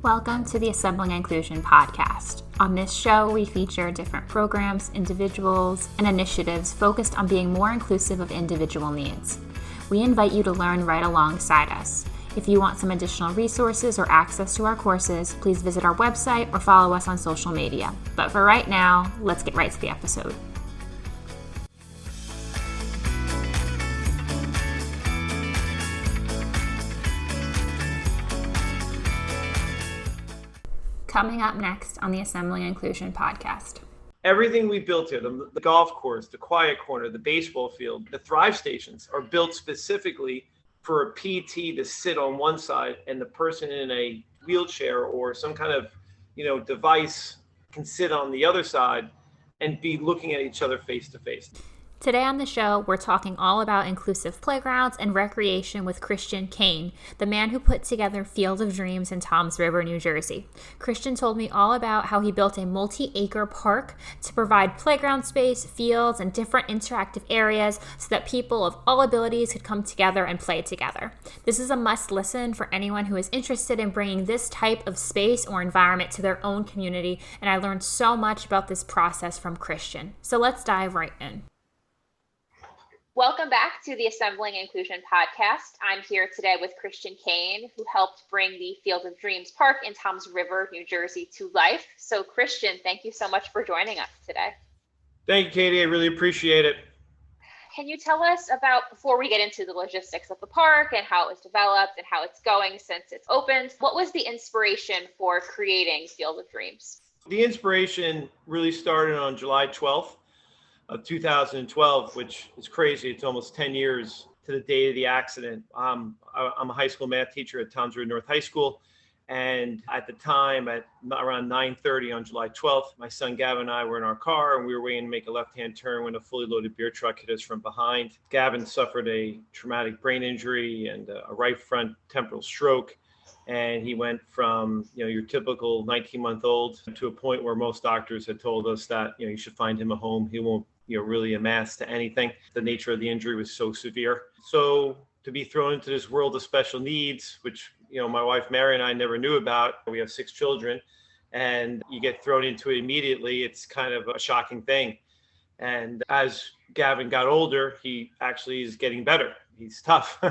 Welcome to the Assembling Inclusion podcast. On this show, we feature different programs, individuals, and initiatives focused on being more inclusive of individual needs. We invite you to learn right alongside us. If you want some additional resources or access to our courses, please visit our website or follow us on social media. But for right now, let's get right to the episode. Coming up next on the Assembling Inclusion podcast. Everything we built here, the golf course, the quiet corner, the baseball field, the Thrive stations are built specifically for a PT to sit on one side and the person in a wheelchair or some kind of, device can sit on the other side and be looking at each other face to face. Today on the show, we're talking all about inclusive playgrounds and recreation with Christian Kane, the man who put together Field of Dreams in Toms River, New Jersey. Christian told me all about how he built a multi-acre park to provide playground space, fields, and different interactive areas so that people of all abilities could come together and play together. This is a must listen for anyone who is interested in bringing this type of space or environment to their own community, and I learned so much about this process from Christian. So let's dive right in. Welcome back to the Assembling Inclusion podcast. I'm here today with Christian Kane, who helped bring the Field of Dreams Park in Toms River, New Jersey to life. So Christian, thank you so much for joining us today. Thank you, Katie. I really appreciate it. Can you tell us about, before we get into the logistics of the park and how it was developed and how it's going since it's opened, what was the inspiration for creating Field of Dreams? The inspiration really started on July 12th. Of 2012, which is crazy. It's almost 10 years to the date of the accident. I'm a high school math teacher at Toms River North High School. And at the time, at around 9:30 on July 12th, my son Gavin and I were in our car and we were waiting to make a left-hand turn when a fully loaded beer truck hit us from behind. Gavin suffered a traumatic brain injury and a right front temporal stroke. And he went from, your typical 19-month-old to a point where most doctors had told us that, you should find him a home. He won't, really amass to anything. The nature of the injury was so severe. So to be thrown into this world of special needs, which, my wife Mary and I never knew about. We have 6 children and you get thrown into it immediately. It's kind of a shocking thing. And as Gavin got older, he actually is getting better. He's tough.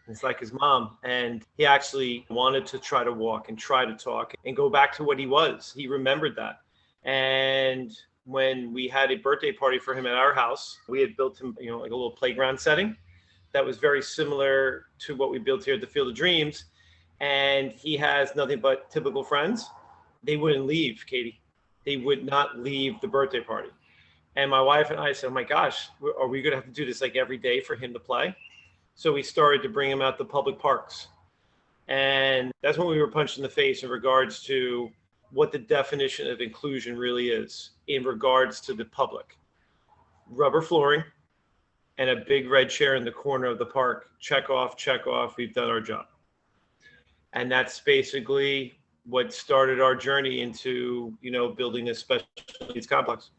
It's like his mom. And he actually wanted to try to walk and try to talk and go back to what he was. He remembered that. And when we had a birthday party for him at our house, we had built him, like a little playground setting that was very similar to what we built here at the Field of Dreams. And he has nothing but typical friends. They wouldn't leave, Katie. They would not leave the birthday party. And my wife and I said, oh my gosh, are we going to have to do this like every day for him to play? So we started to bring him out to public parks. And that's when we were punched in the face in regards to what the definition of inclusion really is in regards to the public. Rubber flooring and a big red chair in the corner of the park. Check off, we've done our job. And that's basically what started our journey into, building a special needs complex.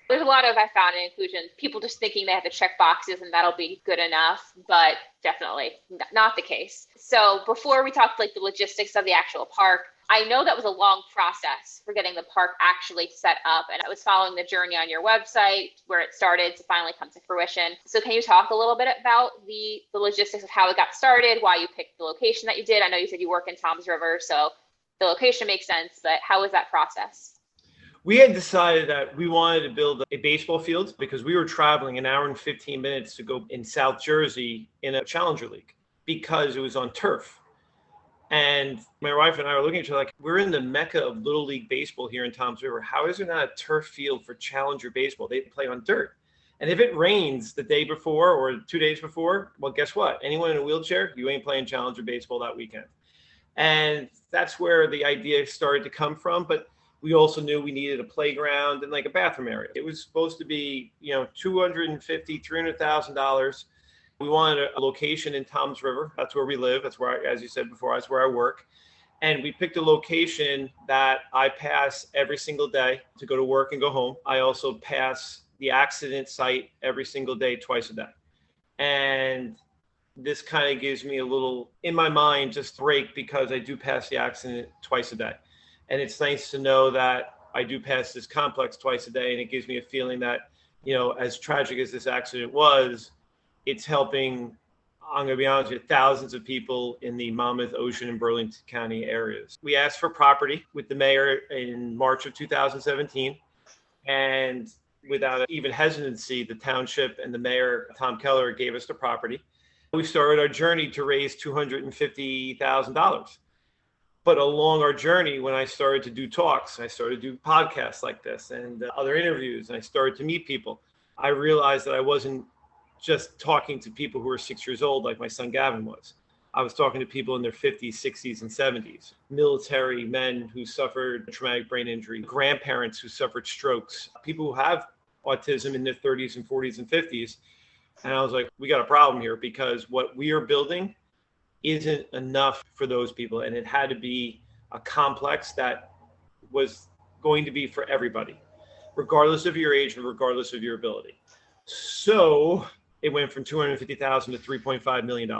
There's a lot of, I found, in inclusion, people just thinking they have to check boxes and that'll be good enough, but definitely not the case. So before we talk like the logistics of the actual park, I know that was a long process for getting the park actually set up. And I was following the journey on your website where it started to finally come to fruition. So can you talk a little bit about the logistics of how it got started, why you picked the location that you did? I know you said you work in Toms River, so the location makes sense, but how was that process? We had decided that we wanted to build a baseball field because we were traveling an hour and 15 minutes to go in South Jersey in a Challenger League because it was on turf. And my wife and I were looking at each other like, we're in the mecca of Little League baseball here in Toms River. How is there not a turf field for Challenger baseball? They play on dirt. And if it rains the day before or 2 days before, well, guess what? Anyone in a wheelchair, you ain't playing Challenger baseball that weekend. And that's where the idea started to come from. But we also knew we needed a playground and like a bathroom area. It was supposed to be, $250,000, $300,000. We wanted a location in Toms River. That's where we live. That's where, as you said before, that's where I work. And we picked a location that I pass every single day to go to work and go home. I also pass the accident site every single day, twice a day. And this kind of gives me a little, in my mind, just break, because I do pass the accident twice a day. And it's nice to know that I do pass this complex twice a day. And it gives me a feeling that, as tragic as this accident was, it's helping, I'm going to be honest with you, thousands of people in the Monmouth, Ocean, and Burlington County areas. We asked for property with the mayor in March of 2017. And without even hesitancy, the township and the mayor, Tom Keller, gave us the property. We started our journey to raise $250,000. But along our journey, when I started to do talks, I started to do podcasts like this and other interviews, and I started to meet people, I realized that I wasn't just talking to people who were 6 years old like my son Gavin was. I was talking to people in their 50s, 60s, and 70s, military men who suffered traumatic brain injury, grandparents who suffered strokes, people who have autism in their 30s and 40s and 50s. And I was like, we got a problem here, because what we are building isn't enough for those people. And it had to be a complex that was going to be for everybody, regardless of your age and regardless of your ability. So it went from $250,000 to $3.5 million.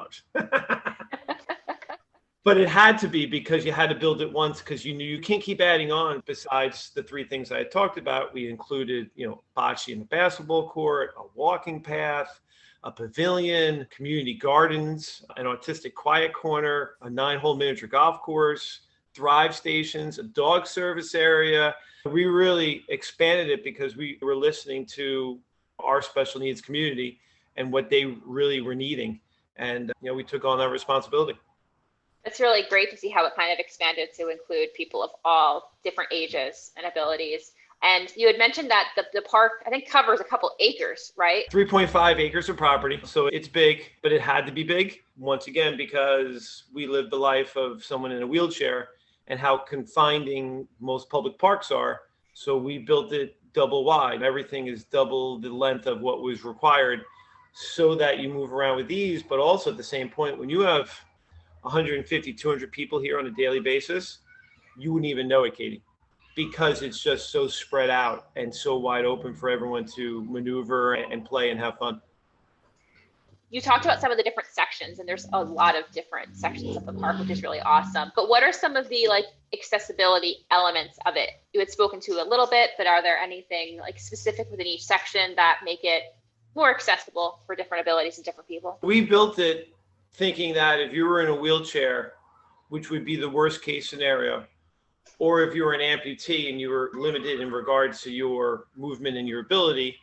But it had to be, because you had to build it once, because you knew you can't keep adding on. Besides the three things I had talked about, we included, bocce in the basketball court, a walking path, a pavilion, community gardens, an autistic quiet corner, a 9-hole miniature golf course, thrive stations, a dog service area. We really expanded it because we were listening to our special needs community and what they really were needing. And, we took on that responsibility. It's really great to see how it kind of expanded to include people of all different ages and abilities. And you had mentioned that the park, I think, covers a couple acres, right? 3.5 acres of property. So it's big, but it had to be big, once again, because we lived the life of someone in a wheelchair and how confining most public parks are. So we built it double wide. Everything is double the length of what was required, so that you move around with ease. But also at the same point, when you have 150, 200 people here on a daily basis, you wouldn't even know it, Katie, because it's just so spread out and so wide open for everyone to maneuver and play and have fun. You talked about some of the different sections, and there's a lot of different sections of the park, which is really awesome. But what are some of the accessibility elements of it? You had spoken to a little bit, but are there anything specific within each section that make it more accessible for different abilities and different people? We built it thinking that if you were in a wheelchair, which would be the worst case scenario, or if you were an amputee and you were limited in regards to your movement and your ability,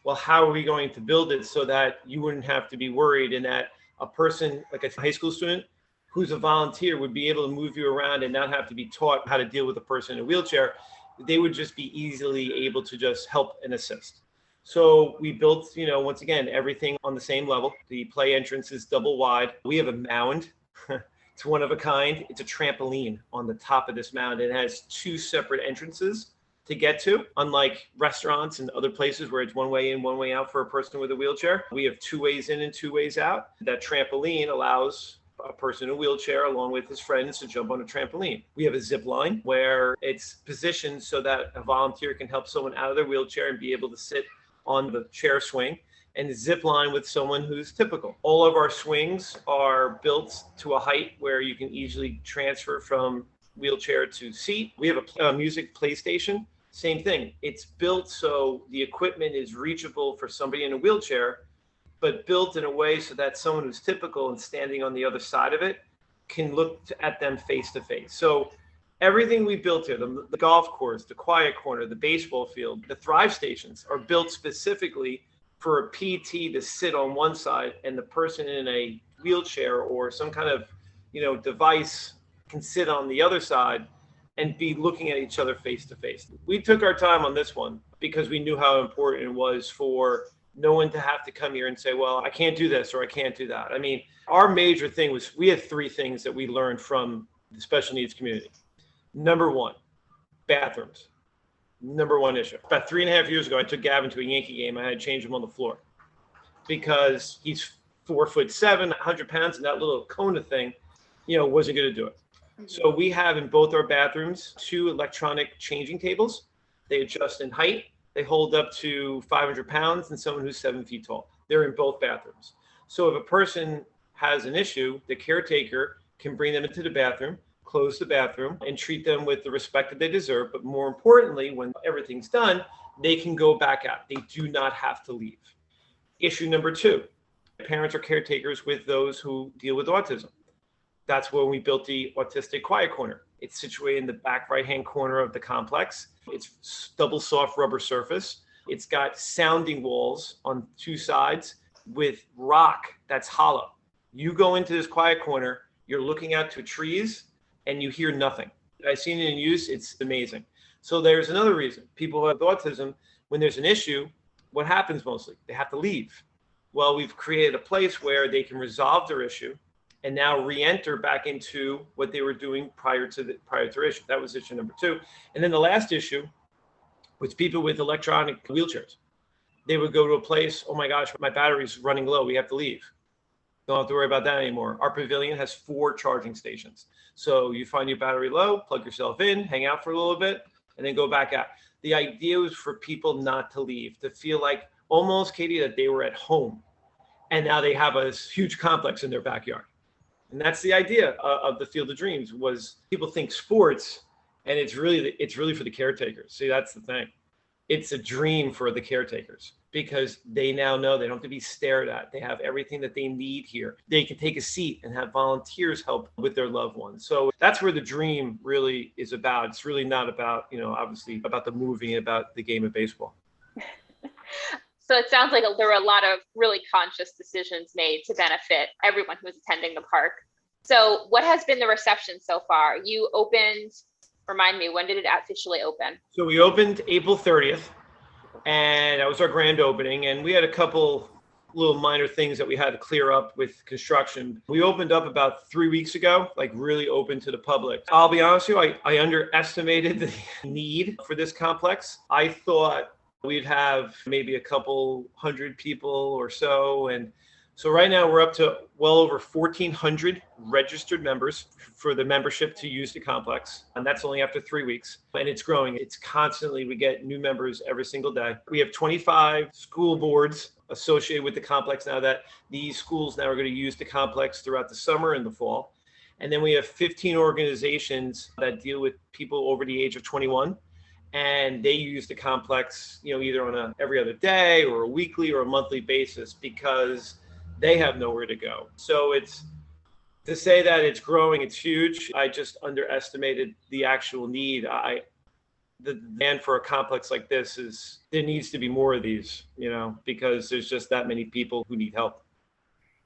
well, how are we going to build it so that you wouldn't have to be worried, and that a person, like a high school student who's a volunteer, would be able to move you around and not have to be taught how to deal with a person in a wheelchair. They would just be easily able to just help and assist. So we built, once again, everything on the same level. The play entrance is double wide. We have a mound. It's one of a kind. It's a trampoline on the top of this mound. It has two separate entrances to get to, unlike restaurants and other places where it's one way in, one way out for a person with a wheelchair. We have 2 ways in and 2 ways out. That trampoline allows a person in a wheelchair along with his friends to jump on a trampoline. We have a zip line where it's positioned so that a volunteer can help someone out of their wheelchair and be able to sit on the chair swing, and zip line with someone who's typical. All of our swings are built to a height where you can easily transfer from wheelchair to seat. We have a music PlayStation. Same thing. It's built so the equipment is reachable for somebody in a wheelchair, but built in a way so that someone who's typical and standing on the other side of it can look at them face to face. So everything we built here, the golf course, the quiet corner, the baseball field, the thrive stations, are built specifically for a PT to sit on one side and the person in a wheelchair or some kind of, device can sit on the other side and be looking at each other face to face. We took our time on this one because we knew how important it was for no one to have to come here and say, well, I can't do this or I can't do that. I mean, our major thing was we had 3 things that we learned from the special needs community. Number 1, bathrooms. Number 1 issue. About 3.5 years ago, I took Gavin to a Yankee game. I had to change him on the floor because he's 4'7", 100 pounds, and that little Kona thing, wasn't going to do it. So we have in both our bathrooms 2 electronic changing tables. They adjust in height. They hold up to 500 pounds and someone who's 7 feet tall. They're in both bathrooms. So if a person has an issue, the caretaker can bring them into the bathroom, close the bathroom, and treat them with the respect that they deserve. But more importantly, when everything's done, they can go back out. They do not have to leave. Issue number 2, parents are caretakers with those who deal with autism. That's when we built the Autistic Quiet Corner. It's situated in the back right-hand corner of the complex. It's double soft rubber surface. It's got sounding walls on 2 sides with rock that's hollow. You go into this quiet corner, you're looking out to trees and you hear nothing. I've seen it in use. It's amazing. So there's another reason. People who have autism, when there's an issue, what happens mostly? They have to leave. Well, we've created a place where they can resolve their issue and now re-enter back into what they were doing prior to their issue. That was issue number 2. And then the last issue was people with electronic wheelchairs. They would go to a place, oh my gosh, my battery's running low, we have to leave. Don't have to worry about that anymore. Our pavilion has 4 charging stations. So you find your battery low, plug yourself in, hang out for a little bit, and then go back out. The idea was for people not to leave, to feel like almost, Katie, that they were at home. And now they have a huge complex in their backyard. And that's the idea of the Field of Dreams. Was people think sports, and it's really for the caretakers. See, that's the thing. It's a dream for the caretakers because they now know they don't have to be stared at. They have everything that they need here. They can take a seat and have volunteers help with their loved ones. So that's where the dream really is about. It's really not about, obviously about the movie, about the game of baseball. So it sounds like there were a lot of really conscious decisions made to benefit everyone who was attending the park. So what has been the reception so far? You opened, remind me, when did it officially open? So we opened April 30th, and that was our grand opening. And we had a couple little minor things that we had to clear up with construction. We opened up about 3 weeks ago, like really open to the public. I'll be honest with you, I underestimated the need for this complex. I thought we'd have maybe a couple hundred people or so. And so right now we're up to well over 1,400 registered members for the membership to use the complex. And that's only after 3 weeks. And it's growing. It's constantly, we get new members every single day. We have 25 school boards associated with the complex now that these schools now are going to use the complex throughout the summer and the fall. And then we have 15 organizations that deal with people over the age of 21. And they use the complex, either on a every other day or a weekly or a monthly basis because they have nowhere to go. So it's to say that it's growing, it's huge. I just underestimated the actual need. The demand for a complex like this there needs to be more of these, because there's just that many people who need help.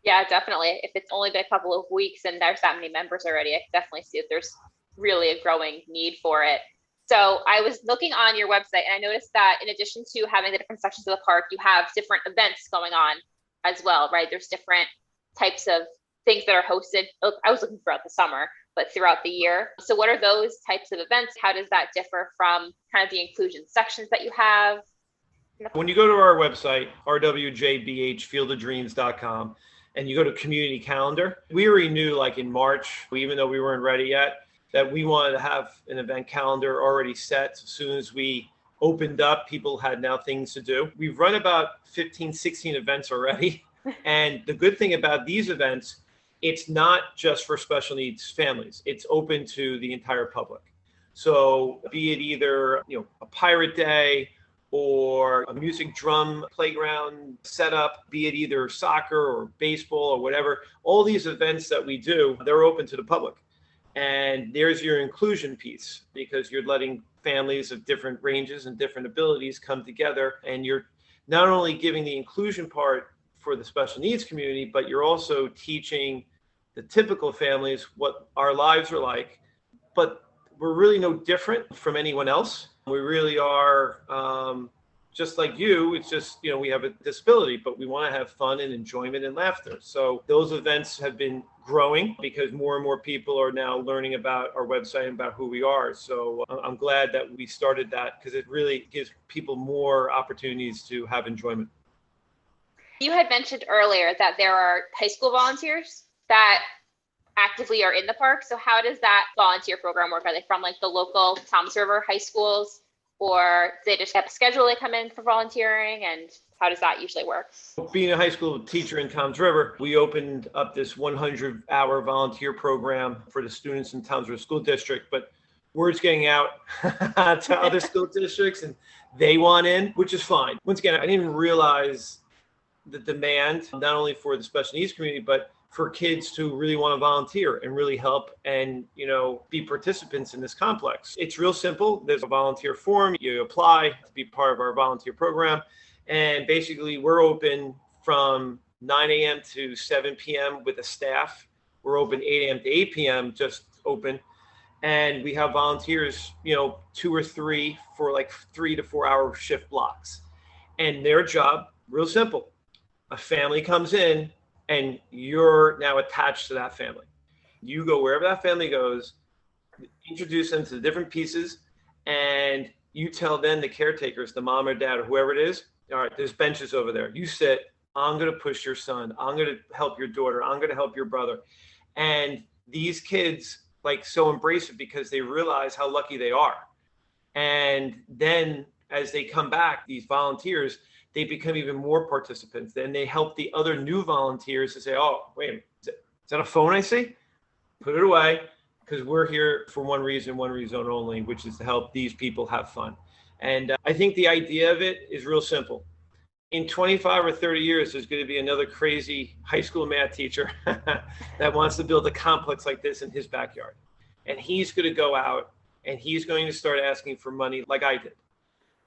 Yeah, definitely. If it's only been a couple of weeks and there's that many members already, I can definitely see that there's really a growing need for it. So I was looking on your website and I noticed that in addition to having the different sections of the park, you have different events going on as well, right? There's different types of things that are hosted. I was looking throughout the summer, but throughout the year. So what are those types of events? How does that differ from kind of the inclusion sections that you have? When you go to our website, rwjbhfieldofdreams.com, and you go to community calendar, we already knew like in March, even though we weren't ready yet, that we wanted to have an event calendar already set. As soon as we opened up, people had now things to do. We've run about 15, 16 events already. And the good thing about these events, it's not just for special needs families. It's open to the entire public. So be it either, a pirate day or a music drum playground setup, be it either soccer or baseball or whatever, all these events that we do, they're open to the public. And there's your inclusion piece, because you're letting families of different ranges and different abilities come together. And you're not only giving the inclusion part for the special needs community, but you're also teaching the typical families what our lives are like. But we're really no different from anyone else. We really are just like you. It's just, we have a disability, but we want to have fun and enjoyment and laughter. So those events have been growing because more and more people are now learning about our website and about who we are. So I'm glad that we started that because it really gives people more opportunities to have enjoyment. You had mentioned earlier that there are high school volunteers that actively are in the park. So how does that volunteer program work? Are they from like the local Toms River high schools? or do they just have a schedule they come in for volunteering, and how does that usually work? Being a high school teacher in Toms River, we opened up this 100-hour volunteer program for the students in Toms River School District, but word's getting out to other school districts and they want in, which is fine. Once again, I didn't realize the demand, not only for the special needs community, but for kids to really want to volunteer and really help and, be participants in this complex. It's real simple. There's a volunteer form. You apply to be part of our volunteer program. And basically, we're open from 9 a.m. to 7 p.m. with a staff. We're open 8 a.m. to 8 p.m., just open. And we have volunteers, 2 or 3 for like 3 to 4 hour shift blocks. And their job, real simple. A family comes in and you're now attached to that family. You go wherever that family goes, introduce them to the different pieces, and you tell them, the caretakers, the mom or dad or whoever it is, all right, there's benches over there. You sit, I'm going to push your son. I'm going to help your daughter. I'm going to help your brother. And these kids so embrace it because they realize how lucky they are. And then as they come back, these volunteers, they become even more participants. Then they help the other new volunteers to say, oh, wait a minute, is that a phone I see? Put it away, because we're here for one reason only, which is to help these people have fun. And I think the idea of it is real simple. In 25 or 30 years, there's going to be another crazy high school math teacher that wants to build a complex like this in his backyard. And he's going to go out and he's going to start asking for money like I did.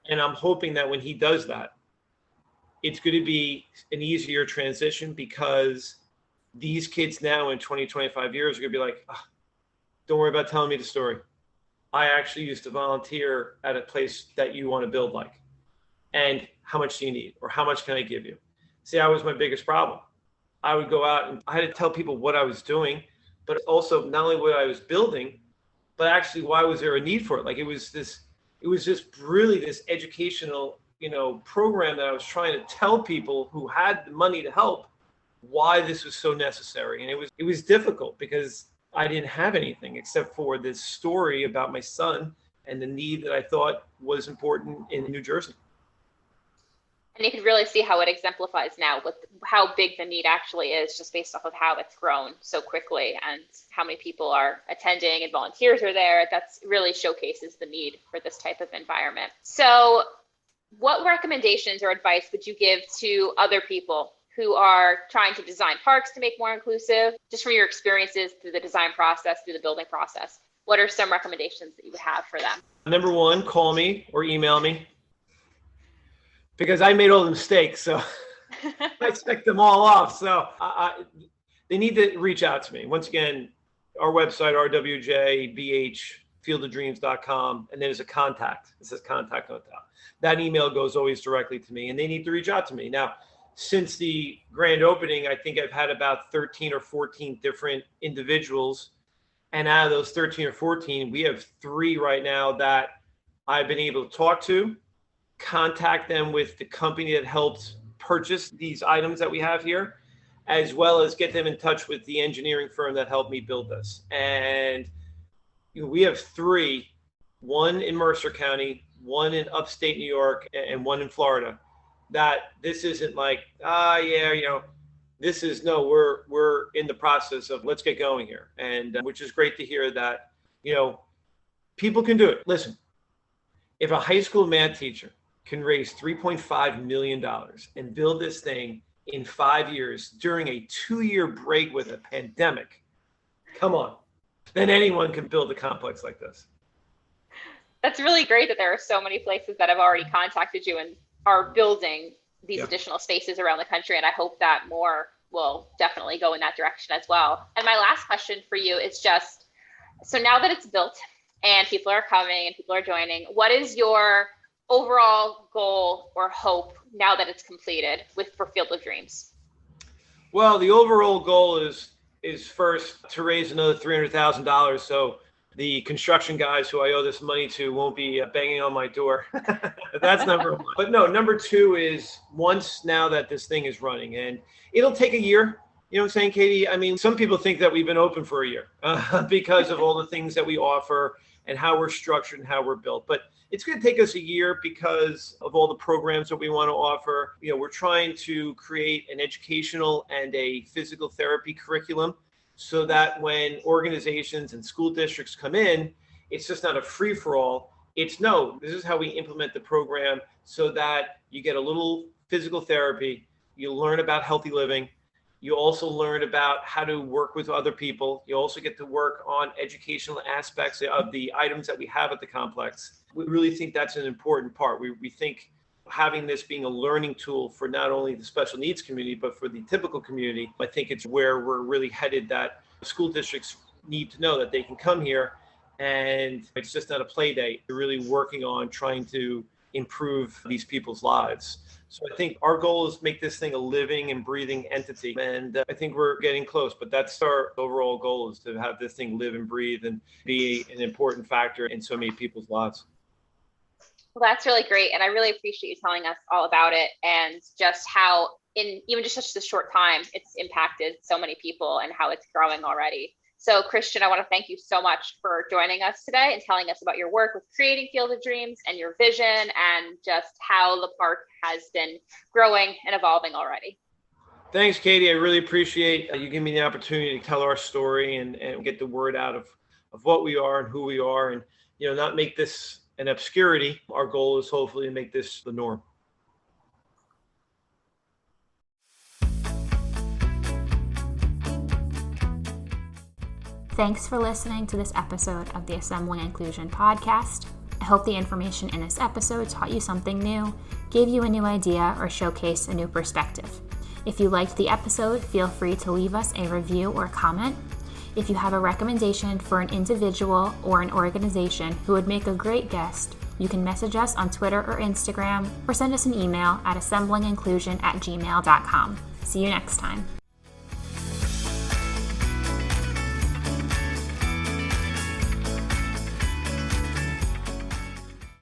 And I'm hoping that when he does that, it's going to be an easier transition, because these kids now in 20, 25 years are going to be like, oh, don't worry about telling me the story. I actually used to volunteer at a place that you want to build like. And how much do you need? Or how much can I give you? See, that was my biggest problem. I would go out and I had to tell people what I was doing, but also not only what I was building, but actually why was there a need for it? It was just really this educational, program that I was trying to tell people who had the money to help why this was so necessary. And it was difficult because I didn't have anything except for this story about my son and the need that I thought was important in New Jersey. And you can really see how it exemplifies now with how big the need actually is, just based off of how it's grown so quickly and how many people are attending and volunteers are there. That's really showcases the need for this type of environment. So what recommendations or advice would you give to other people who are trying to design parks to make more inclusive, just from your experiences through the design process, through the building process? What are some recommendations that you would have for them? Number one, call me or email me, because I made all the mistakes. So I checked them all off. So they need to reach out to me. Once again, our website, rwjbhfieldofdreams.com, and there's a contact. It says contact on top. That email goes always directly to me, and they need to reach out to me. Now, since the grand opening, I think I've had about 13 or 14 different individuals. And out of those 13 or 14, we have 3 right now that I've been able to talk to, contact them with the company that helped purchase these items that we have here, as well as get them in touch with the engineering firm that helped me build this. And we have 3, one in Mercer County, one in upstate New York, and one in Florida, that this isn't like, this is, no, we're in the process of let's get going here. And which is great to hear that, people can do it. Listen, if a high school math teacher can raise $3.5 million and build this thing in 5 years during a 2-year break with a pandemic, come on, then anyone can build a complex like this. That's really great that there are so many places that have already contacted you and are building these additional spaces around the country. And I hope that more will definitely go in that direction as well. And my last question for you is just, so now that it's built and people are coming and people are joining, what is your overall goal or hope now that it's completed for Field of Dreams? Well, the overall goal is first to raise another $300,000. So the construction guys who I owe this money to won't be banging on my door. That's number one. But no, number 2 is once now that this thing is running, and it'll take a year. You know what I'm saying, Katie? I mean, some people think that we've been open for a year because of all the things that we offer and how we're structured and how we're built. But it's going to take us a year because of all the programs that we want to offer. We're trying to create an educational and a physical therapy curriculum so that when organizations and school districts come in, it's just not a free-for-all. It's no, this is how we implement the program so that you get a little physical therapy, you learn about healthy living, you also learn about how to work with other people. You also get to work on educational aspects of the items that we have at the complex. We really think that's an important part. We think having this being a learning tool for not only the special needs community, but for the typical community, I think it's where we're really headed, that school districts need to know that they can come here and it's just not a play date. You're really working on trying to improve these people's lives. So I think our goal is to make this thing a living and breathing entity. And I think we're getting close, but that's our overall goal, is to have this thing live and breathe and be an important factor in so many people's lives. Well, that's really great. And I really appreciate you telling us all about it and just how in even just such a short time, it's impacted so many people and how it's growing already. So Christian, I want to thank you so much for joining us today and telling us about your work with creating Field of Dreams and your vision and just how the park has been growing and evolving already. Thanks, Katie. I really appreciate you giving me the opportunity to tell our story and get the word out of what we are and who we are, and not make this an obscurity. Our goal is hopefully to make this the norm. Thanks for listening to this episode of the Assembling Inclusion podcast. I hope the information in this episode taught you something new, gave you a new idea, or showcased a new perspective. If you liked the episode, feel free to leave us a review or comment. If you have a recommendation for an individual or an organization who would make a great guest, you can message us on Twitter or Instagram, or send us an email at assemblinginclusion@gmail.com. See you next time.